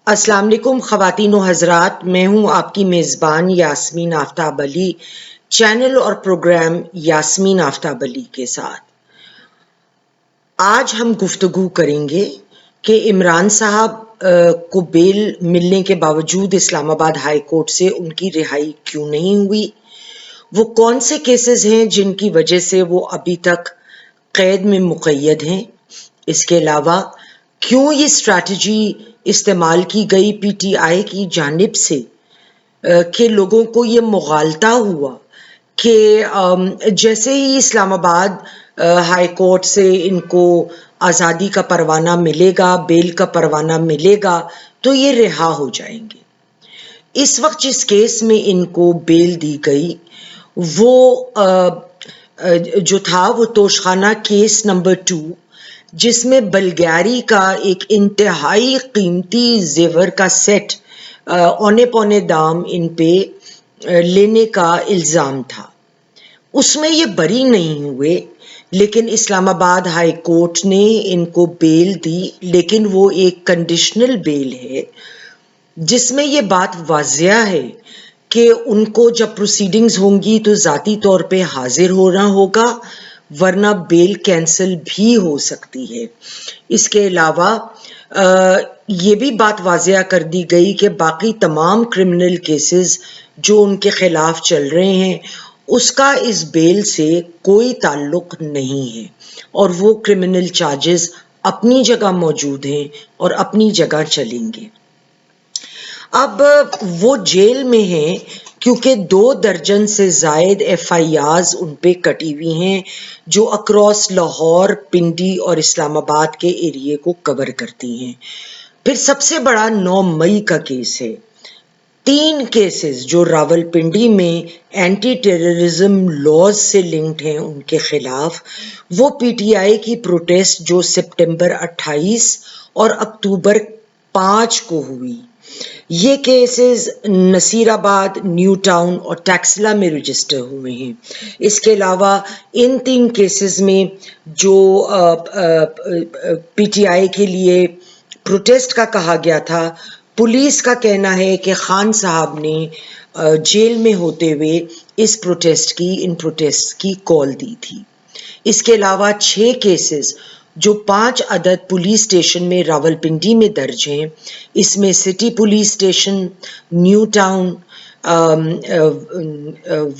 अस्सलाम वालेकुम ख़वातीन व हज़रात, मैं हूँ आपकी मेज़बान यास्मीन आफ्ताब अली, चैनल और प्रोग्राम यास्मीन आफ्ताब अली के साथ। आज हम गुफ्तगू करेंगे कि इमरान साहब को बेल मिलने के बावजूद इस्लामाबाद हाई कोर्ट से उनकी रिहाई क्यों नहीं हुई, वो कौन से केसेस हैं जिनकी वजह से वो अभी तक कैद में मुक़य्यद हैं। इसके अलावा क्यों ये स्ट्रैटेजी इस्तेमाल की गई पीटीआई की जानिब से कि लोगों को ये मुगालता हुआ कि जैसे ही इस्लामाबाद हाई कोर्ट से इनको आज़ादी का परवाना मिलेगा, बेल का परवाना मिलेगा, तो ये रिहा हो जाएंगे। इस वक्त जिस केस में इनको बेल दी गई वो जो था वो तोशखाना केस नंबर 2, जिसमें बल्गारी का एक इंतहाई कीमती जेवर का सेट औने पौने दाम इन पे लेने का इल्ज़ाम था। उसमें ये बरी नहीं हुए, लेकिन इस्लामाबाद हाई कोर्ट ने इनको बेल दी, लेकिन वो एक कंडीशनल बेल है जिसमें ये बात वाज़िया है कि उनको जब प्रोसीडिंग्स होंगी तो ज़ाती तौर पे हाजिर होना होगा, वरना बेल कैंसिल भी हो सकती है। इसके अलावा ये भी बात वाज़िया कर दी गई कि बाकी तमाम क्रिमिनल केसेस जो उनके खिलाफ चल रहे हैं उसका इस बेल से कोई ताल्लुक नहीं है और वो क्रिमिनल चार्जेस अपनी जगह मौजूद हैं और अपनी जगह चलेंगे। अब वो जेल में हैं क्योंकि 2 दर्जन से जायद FIRs उन पे कटी हुई हैं जो अक्रॉस लाहौर, पिंडी और इस्लामाबाद के एरिए को कवर करती हैं। फिर सबसे बड़ा 9 मई का केस है। 3 केसेस जो रावलपिंडी में एंटी टेररिज्म लॉज से लिंक्ड हैं उनके खिलाफ, वो पीटीआई की प्रोटेस्ट जो सितंबर 28 और अक्टूबर 5 को हुई, ये केसेस नसीराबाद, न्यू टाउन और टैक्सला में रजिस्टर हुए हैं। इसके अलावा इन 3 केसेस में जो पीटीआई के लिए प्रोटेस्ट का कहा गया था, पुलिस का कहना है कि खान साहब ने जेल में होते हुए इन प्रोटेस्ट की कॉल दी थी। इसके अलावा 6 केसेस जो 5 अदद पुलिस स्टेशन में रावलपिंडी में दर्ज हैं, इसमें city police station, new town,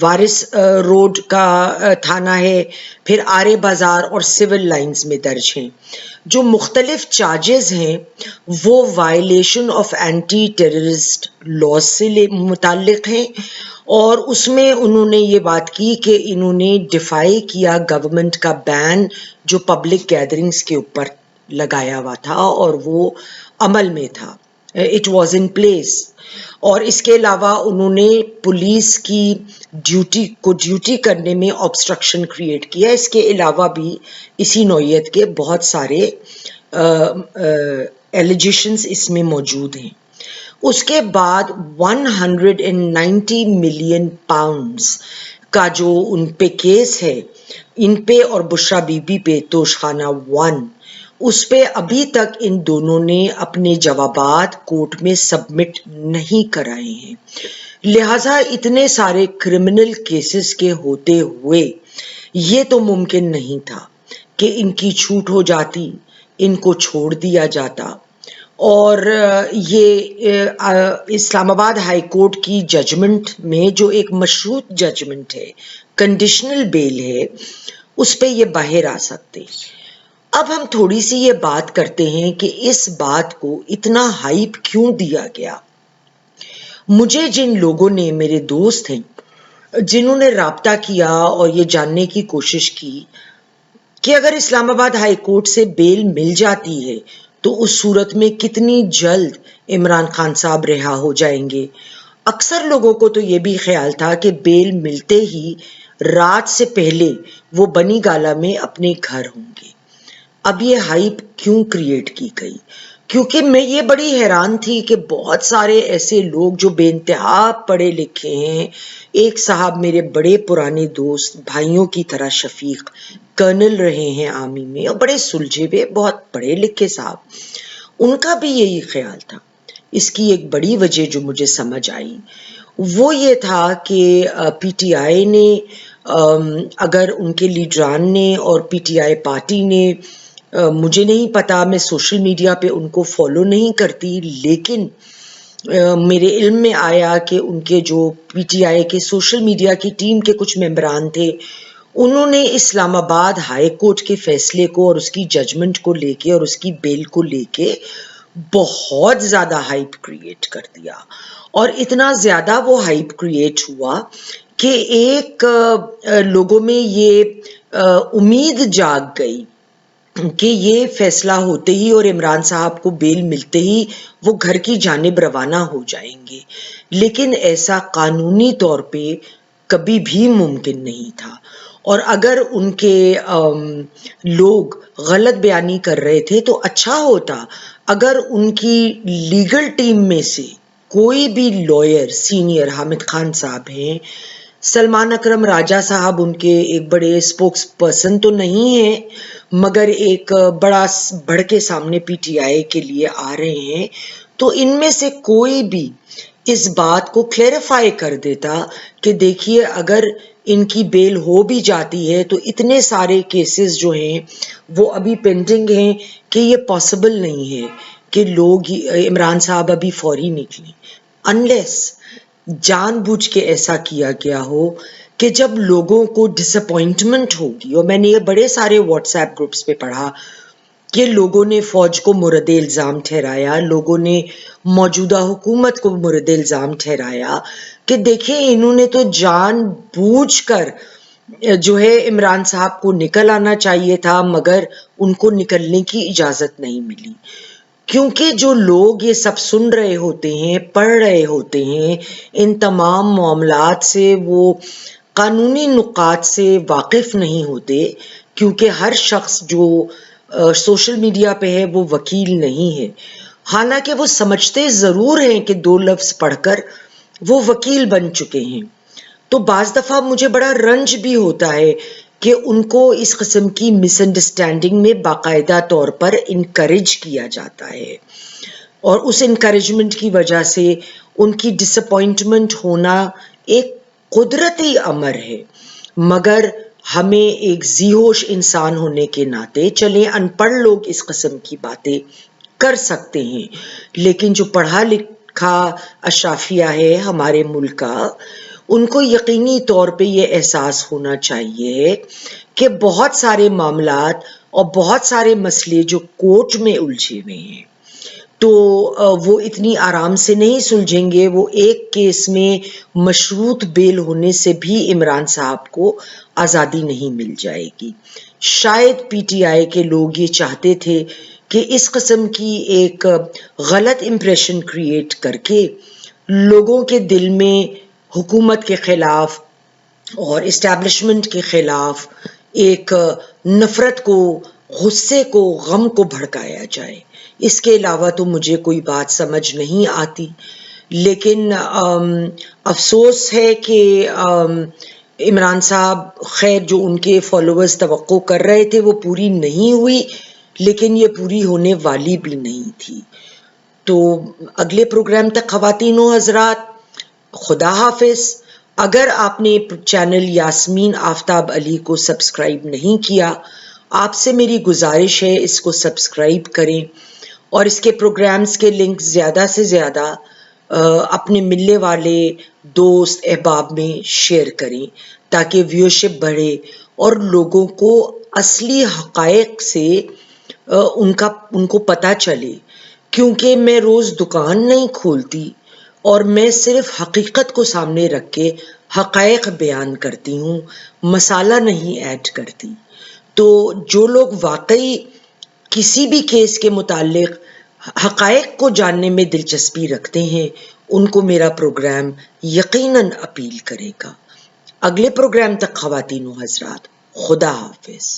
Waris road का थाना है, फिर आरे बाजार और सिविल लाइंस में दर्ज हैं। जो मुख्तलिफ चार्जेस हैं वो violation of anti terrorist laws से मुताल्लिक हैं और उसमें उन्होंने ये बात की कि इन्होंने डिफाई किया गवर्नमेंट का बैन जो पब्लिक गैदरिंग्स के ऊपर लगाया हुआ था और वो अमल में था, इट वाज इन प्लेस। और इसके अलावा उन्होंने पुलिस की ड्यूटी करने में ऑब्स्ट्रक्शन क्रिएट किया। इसके अलावा भी इसी नौयत के बहुत सारे एलिगेशंस इसमें मौजूद हैं। उसके बाद 190 मिलियन पाउंड्स का जो उन पे केस है, इन पे और बुशरा बीबी पे तोशखाना 1, उस पे अभी तक इन दोनों ने अपने जवाबात कोर्ट में सबमिट नहीं कराए हैं। लिहाजा इतने सारे क्रिमिनल केसेस के होते हुए ये तो मुमकिन नहीं था कि इनकी छूट हो जाती, इनको छोड़ दिया जाता। और ये इस्लामाबाद हाई कोर्ट की जजमेंट में जो एक मशरूत जजमेंट है, कंडीशनल बेल है, उस पे ये बाहर आ सकते। अब हम थोड़ी सी ये बात करते हैं कि इस बात को इतना हाइप क्यों दिया गया। मुझे जिन लोगों ने, मेरे दोस्त हैं जिन्होंने राब्ता किया और ये जानने की कोशिश की कि अगर इस्लामाबाद हाई कोर्ट से बेल मिल जाती है तो उस सूरत में कितनी जल्द इमरान खान साहब रिहा हो जाएंगे। अक्सर लोगों को तो ये भी ख्याल था कि बेल मिलते ही रात से पहले वो बनी गाला में अपने घर होंगे। अब ये हाइप क्यों क्रिएट की गई? क्योंकि मैं ये बड़ी हैरान थी कि बहुत सारे ऐसे लोग जो बेइंतहा पढ़े लिखे हैं, एक साहब मेरे बड़े पुराने दोस्त, भाइयों की तरह शफीक, कर्नल रहे हैं आर्मी में और बड़े सुलझे हुए, बहुत पढ़े लिखे साहब, उनका भी यही ख्याल था। اس کی ایک بڑی وجہ جو مجھے سمجھ آئی وہ یہ تھا کہ پی ٹی آئی نے اگر ان کے لیڈران نے اور پی ٹی آئی پارٹی نے، مجھے نہیں پتا، میں سوشل میڈیا پہ ان کو فالو نہیں کرتی، لیکن میرے علم میں آیا کہ ان کے جو پی ٹی آئی کے سوشل میڈیا کی ٹیم کے کچھ ممبران تھے، انہوں نے اسلام آباد ہائی کورٹ کے فیصلے کو اور اس کی ججمنٹ کو لے کے اور اس کی بیل کو لے کے بہت زیادہ ہائپ کریٹ کر دیا، اور اتنا زیادہ وہ ہائپ کریٹ ہوا کہ ایک لوگوں میں یہ امید جاگ گئی کہ یہ فیصلہ ہوتے ہی اور عمران صاحب کو بیل ملتے ہی وہ گھر کی جانب روانہ ہو جائیں گے، لیکن ایسا قانونی طور پہ کبھی بھی ممکن نہیں تھا۔ اور اگر ان کے لوگ غلط بیانی کر رہے تھے تو اچھا ہوتا اگر ان کی لیگل ٹیم میں سے کوئی بھی لائر سینئر، حامد خان صاحب ہیں، سلمان اکرم راجہ صاحب ان کے ایک بڑے اسپوکس پرسن تو نہیں ہیں مگر ایک بڑا بڑھ کے سامنے پی ٹی آئی کے لیے آ رہے ہیں، تو ان میں سے کوئی بھی اس بات کو کلیریفائی کر دیتا کہ دیکھیے اگر ان کی بیل ہو بھی جاتی ہے تو اتنے سارے کیسز جو ہیں وہ ابھی پینڈنگ ہیں کہ یہ پاسبل نہیں ہے کہ لوگ عمران صاحب ابھی فوری نکلیں، انلیس جان بوجھ کے ایسا کیا گیا ہو کہ جب لوگوں کو ڈس اپوائنٹمنٹ ہوگی، اور میں نے یہ بڑے سارے واٹس ایپ گروپس پہ پڑھا کہ لوگوں نے فوج کو مورد الزام ٹھہرایا، لوگوں نے موجودہ حکومت کو مورد الزام ٹھہرایا کہ دیکھیں انہوں نے تو جان بوجھ کر جو ہے عمران صاحب کو نکل آنا چاہیے تھا مگر ان کو نکلنے کی اجازت نہیں ملی، کیونکہ جو لوگ یہ سب سن رہے ہوتے ہیں، پڑھ رہے ہوتے ہیں، ان تمام معاملات سے وہ قانونی نکات سے واقف نہیں ہوتے، کیونکہ ہر شخص جو سوشل میڈیا پہ ہے وہ وکیل نہیں ہے، حالانکہ وہ سمجھتے ضرور ہیں کہ دو لفظ پڑھ کر وہ وکیل بن چکے ہیں، تو بعض دفعہ مجھے بڑا رنج بھی ہوتا ہے کہ ان کو اس قسم کی مس انڈرسٹینڈنگ میں باقاعدہ طور پر انکریج کیا جاتا ہے، اور اس انکریجمنٹ کی وجہ سے ان کی ڈس اپوائنٹمنٹ ہونا ایک قدرتی امر ہے، مگر ہمیں ایک ذی ہوش انسان ہونے کے ناطے، چلیں ان پڑھ لوگ اس قسم کی باتیں کر سکتے ہیں، لیکن جو پڑھا لکھا اشرافیہ ہے ہمارے ملک کا، ان کو یقینی طور پہ یہ احساس ہونا چاہیے کہ بہت سارے معاملات اور بہت سارے مسئلے جو کورٹ میں الجھے ہوئے ہیں تو وہ اتنی آرام سے نہیں سلجھیں گے، وہ ایک کیس میں مشروط بیل ہونے سے بھی عمران صاحب کو آزادی نہیں مل جائے گی۔ شاید پی ٹی آئی کے لوگ یہ چاہتے تھے کہ اس قسم کی ایک غلط امپریشن کریٹ کر کے لوگوں کے دل میں حکومت کے خلاف اور اسٹیبلشمنٹ کے خلاف ایک نفرت کو، غصے کو، غم کو بھڑکایا جائے، اس کے علاوہ تو مجھے کوئی بات سمجھ نہیں آتی، لیکن افسوس ہے کہ عمران صاحب خیر جو ان کے فالوورز توقع کر رہے تھے وہ پوری نہیں ہوئی، لیکن یہ پوری ہونے والی بھی نہیں تھی۔ تو اگلے پروگرام تک خواتین و حضرات، خدا حافظ۔ اگر آپ نے چینل یاسمین آفتاب علی کو سبسکرائب نہیں کیا، آپ سے میری گزارش ہے اس کو سبسکرائب کریں اور اس کے پروگرامز کے لنک زیادہ سے زیادہ اپنے ملنے والے دوست احباب میں شیئر کریں تاکہ ویورشپ بڑھے اور لوگوں کو اصلی حقائق سے ان کو پتہ چلے، کیونکہ میں روز دکان نہیں کھولتی اور میں صرف حقیقت کو سامنے رکھ کے حقائق بیان کرتی ہوں، مسالہ نہیں ایڈ کرتی۔ تو جو لوگ واقعی کسی بھی کیس کے متعلق حقائق کو جاننے میں دلچسپی رکھتے ہیں ان کو میرا پروگرام یقیناً اپیل کرے گا۔ اگلے پروگرام تک خواتین و حضرات، خدا حافظ۔